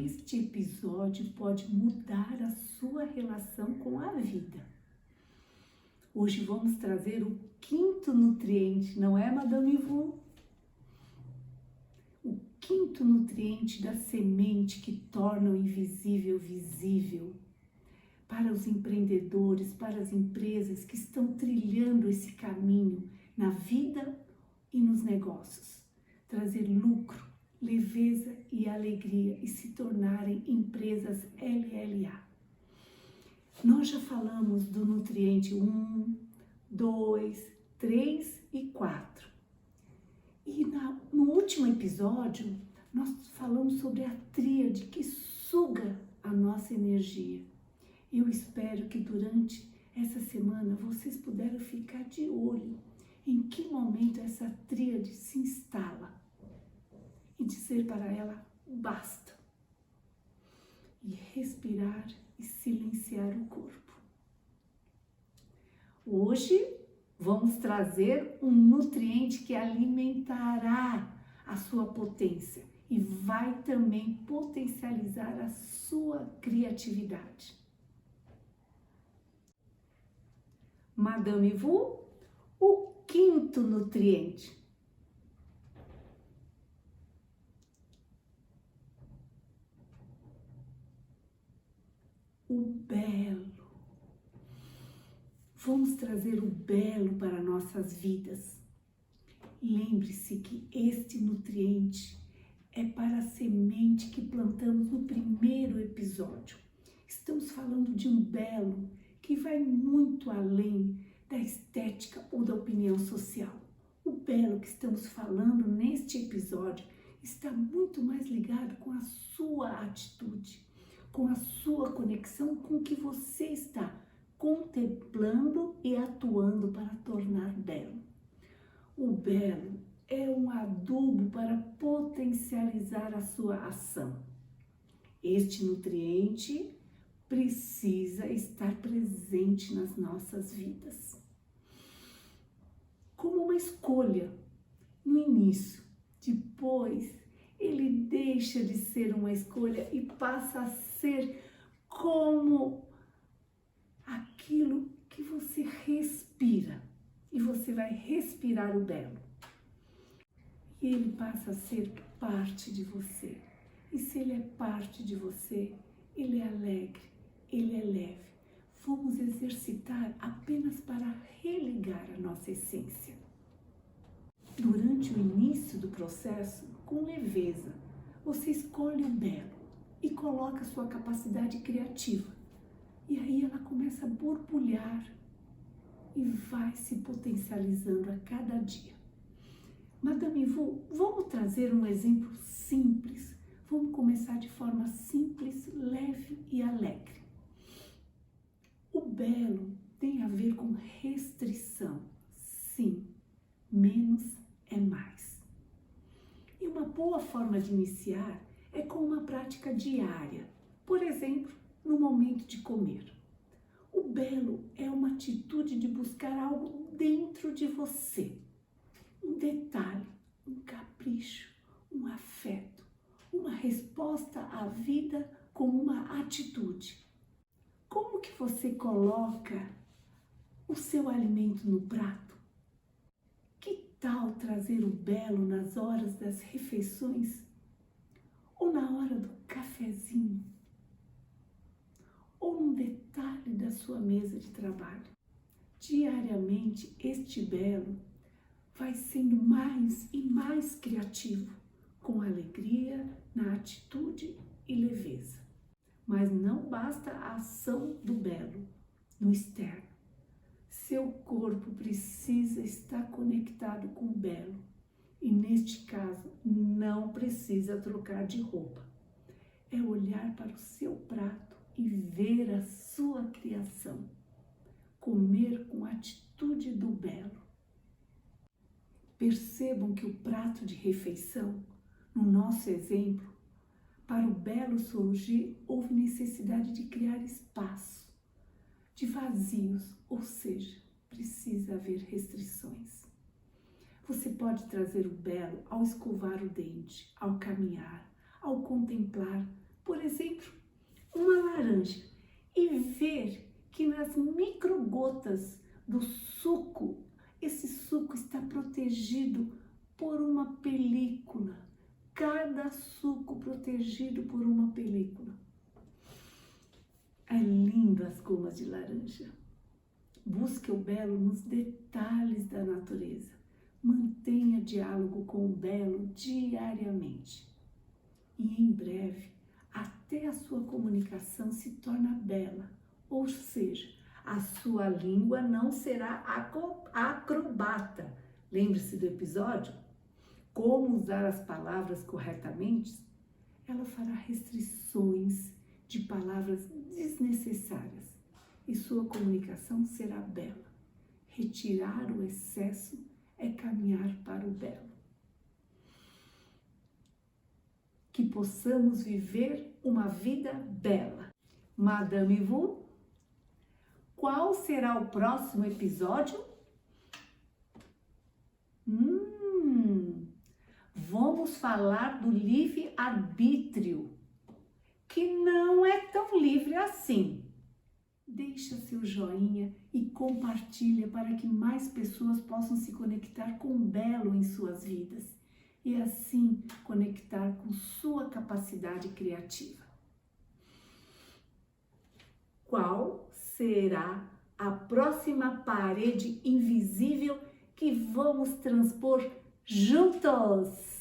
Este episódio pode mudar a sua relação com a vida. Hoje vamos trazer o quinto nutriente, não é, Madame Vu? O quinto nutriente da semente que torna o invisível visível. Para os empreendedores, para as empresas que estão trilhando esse caminho na vida e nos negócios. Trazer lucro, leveza e alegria e se tornarem empresas LLA. Nós já falamos do nutriente 1, 2, 3 e 4. E no último episódio, nós falamos sobre a tríade que suga a nossa energia. Eu espero que durante essa semana vocês puderam ficar de olho em que momento essa tríade se instala e dizer para ela basta e respirar e silenciar o corpo. Hoje vamos trazer um nutriente que alimentará a sua potência e vai também potencializar a sua criatividade. Madame Vu, o quinto nutriente. O belo. Vamos trazer o belo para nossas vidas. Lembre-se que este nutriente é para a semente que plantamos no primeiro episódio. Estamos falando de um belo que vai muito além da estética ou da opinião social. O belo que estamos falando neste episódio está muito mais ligado com a sua atitude, com a sua conexão com o que você está contemplando e atuando para tornar belo. O belo é um adubo para potencializar a sua ação. Este nutriente precisa estar presente nas nossas vidas. Como uma escolha no início, depois ele deixa de ser uma escolha e passa a ser como aquilo que você respira. E você vai respirar o belo. E ele passa a ser parte de você. E se ele é parte de você, ele é alegre, ele é leve. Vamos exercitar apenas para religar a nossa essência. Durante o início do processo, com leveza, você escolhe o belo e coloca a sua capacidade criativa. E aí ela começa a borbulhar e vai se potencializando a cada dia. Madame Vu, vamos trazer um exemplo simples. Vamos começar de forma simples, leve e alegre. O belo tem a ver com restrição. Sim, menos é mais. E uma boa forma de iniciar é com uma prática diária. Por exemplo, no momento de comer. O belo é uma atitude de buscar algo dentro de você. Um detalhe, um capricho, um afeto, uma resposta à vida com uma atitude. Como que você coloca o seu alimento no prato? Que tal trazer o belo nas horas das refeições? Ou na hora do cafezinho? Ou num detalhe da sua mesa de trabalho? Diariamente, este belo vai sendo mais e mais criativo, com alegria, na atitude e leveza. Mas não basta a ação do belo no externo. Seu corpo precisa estar conectado com o belo. E neste caso, não precisa trocar de roupa. É olhar para o seu prato e ver a sua criação. Comer com a atitude do belo. Percebam que o prato de refeição, no nosso exemplo, para o belo surgir, houve necessidade de criar espaço, de vazios, ou seja, precisa haver restrições. Você pode trazer o belo ao escovar o dente, ao caminhar, ao contemplar, por exemplo, uma laranja e ver que nas microgotas do suco, esse suco está protegido por uma película. Cada suco protegido por uma película. É lindo as gomas de laranja. Busque o belo nos detalhes da natureza. Mantenha diálogo com o belo diariamente. E em breve, até a sua comunicação se torna bela. Ou seja, a sua língua não será acrobata. Lembre-se do episódio? Como usar as palavras corretamente? Ela fará restrições de palavras desnecessárias e sua comunicação será bela. Retirar o excesso é caminhar para o belo. Que possamos viver uma vida bela. Madame Vu, qual será o próximo episódio? Vamos falar do livre-arbítrio, que não é tão livre assim. Deixa seu joinha e compartilha para que mais pessoas possam se conectar com o belo em suas vidas e assim conectar com sua capacidade criativa. Qual será a próxima parede invisível que vamos transpor juntos?